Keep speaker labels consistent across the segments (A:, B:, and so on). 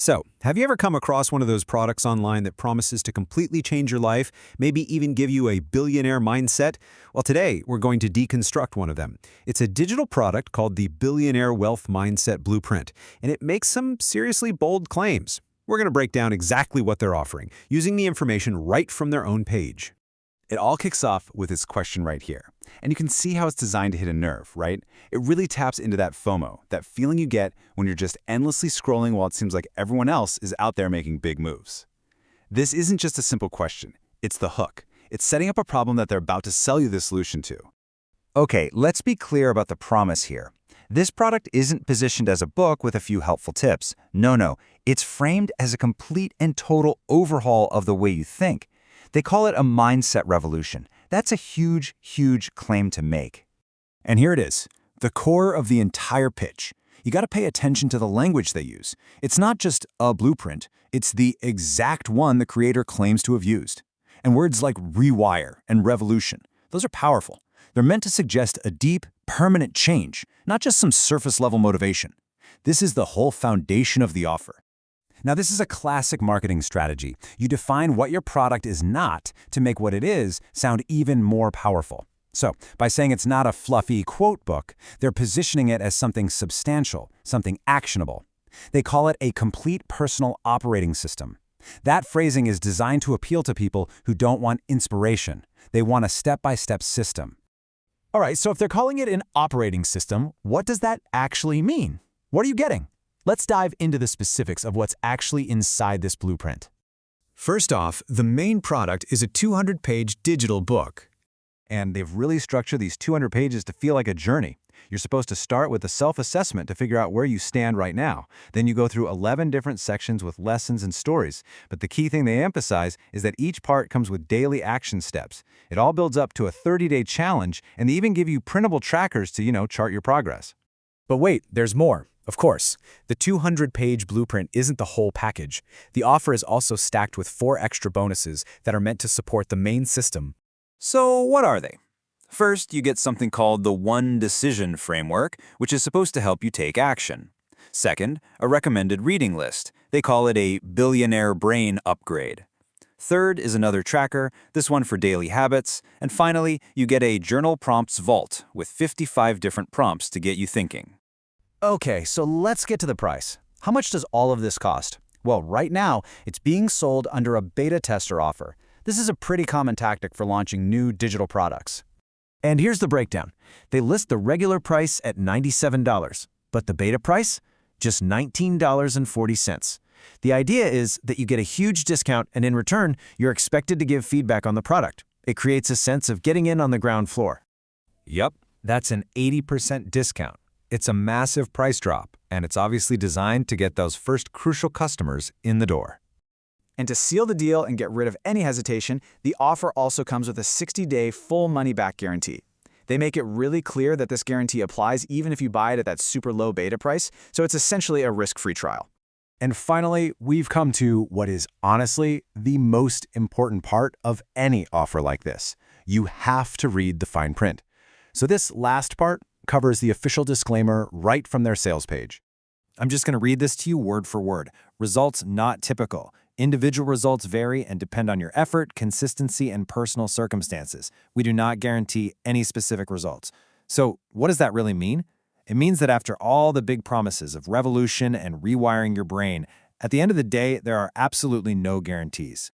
A: So, have you ever come across one of those products online that promises to completely change your life, maybe even give you a billionaire mindset? Well, today we're going to deconstruct one of them. It's a digital product called the Billionaire Wealth Mindset Blueprint, and it makes some seriously bold claims. We're going to break down exactly what they're offering, using the information right from their own page.
B: It all kicks off with this question right here. And you can see how it's designed to hit a nerve, right? It really taps into that FOMO, that feeling you get when you're just endlessly scrolling while it seems like everyone else is out there making big moves. This isn't just a simple question. It's the hook. It's setting up a problem that they're about to sell you the solution to.
C: Okay, let's be clear about the promise here. This product isn't positioned as a book with a few helpful tips. No. It's framed as a complete and total overhaul of the way you think. They call it a mindset revolution. That's a huge, huge claim to make.
B: And here it is, the core of the entire pitch. You got to pay attention to the language they use. It's not just a blueprint, it's the exact one the creator claims to have used. And words like rewire and revolution, those are powerful. They're meant to suggest a deep, permanent change, not just some surface-level motivation. This is the whole foundation of the offer. Now, this is a classic marketing strategy. You define what your product is not to make what it is sound even more powerful. So, by saying it's not a fluffy quote book, they're positioning it as something substantial, something actionable. They call it a complete personal operating system. That phrasing is designed to appeal to people who don't want inspiration. They want a step-by-step system. All right, so if they're calling it an operating system, what does that actually mean? What are you getting? Let's dive into the specifics of what's actually inside this blueprint.
A: First off, the main product is a 200-page digital book.
C: And they've really structured these 200 pages to feel like a journey. You're supposed to start with a self-assessment to figure out where you stand right now. Then you go through 11 different sections with lessons and stories. But the key thing they emphasize is that each part comes with daily action steps. It all builds up to a 30-day challenge, and they even give you printable trackers to, chart your progress.
B: But wait, there's more. Of course, the 200-page blueprint isn't the whole package. The offer is also stacked with 4 extra bonuses that are meant to support the main system.
C: So what are they? First, you get something called the One Decision Framework, which is supposed to help you take action. Second, a recommended reading list. They call it a Billionaire Brain Upgrade. Third is another tracker, this one for daily habits. And finally, you get a Journal Prompts Vault with 55 different prompts to get you thinking.
B: Okay, so let's get to the price. How much does all of this cost? Well, right now, it's being sold under a beta tester offer. This is a pretty common tactic for launching new digital products. And here's the breakdown. They list the regular price at $97, but the beta price? Just $19.40. The idea is that you get a huge discount, and in return, you're expected to give feedback on the product. It creates a sense of getting in on the ground floor.
D: Yep, that's an 80% discount. It's a massive price drop, and it's obviously designed to get those first crucial customers in the door.
E: And to seal the deal and get rid of any hesitation, the offer also comes with a 60-day full money-back guarantee. They make it really clear that this guarantee applies even if you buy it at that super low beta price, so it's essentially a risk-free trial.
B: And finally, we've come to what is honestly the most important part of any offer like this. You have to read the fine print. So this last part covers the official disclaimer right from their sales page.
C: I'm just going to read this to you word for word. Results not typical. Individual results vary and depend on your effort, consistency, and personal circumstances. We do not guarantee any specific results. So what does that really mean? It means that after all the big promises of revolution and rewiring your brain, at the end of the day, there are absolutely no guarantees.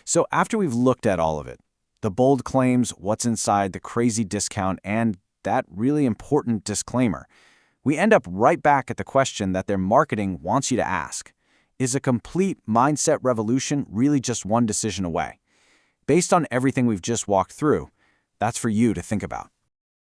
B: So after we've looked at all of it, the bold claims, what's inside, the crazy discount, and that really important disclaimer, we end up right back at the question that their marketing wants you to ask. Is a complete mindset revolution really just one decision away? Based on everything we've just walked through, that's for you to think about.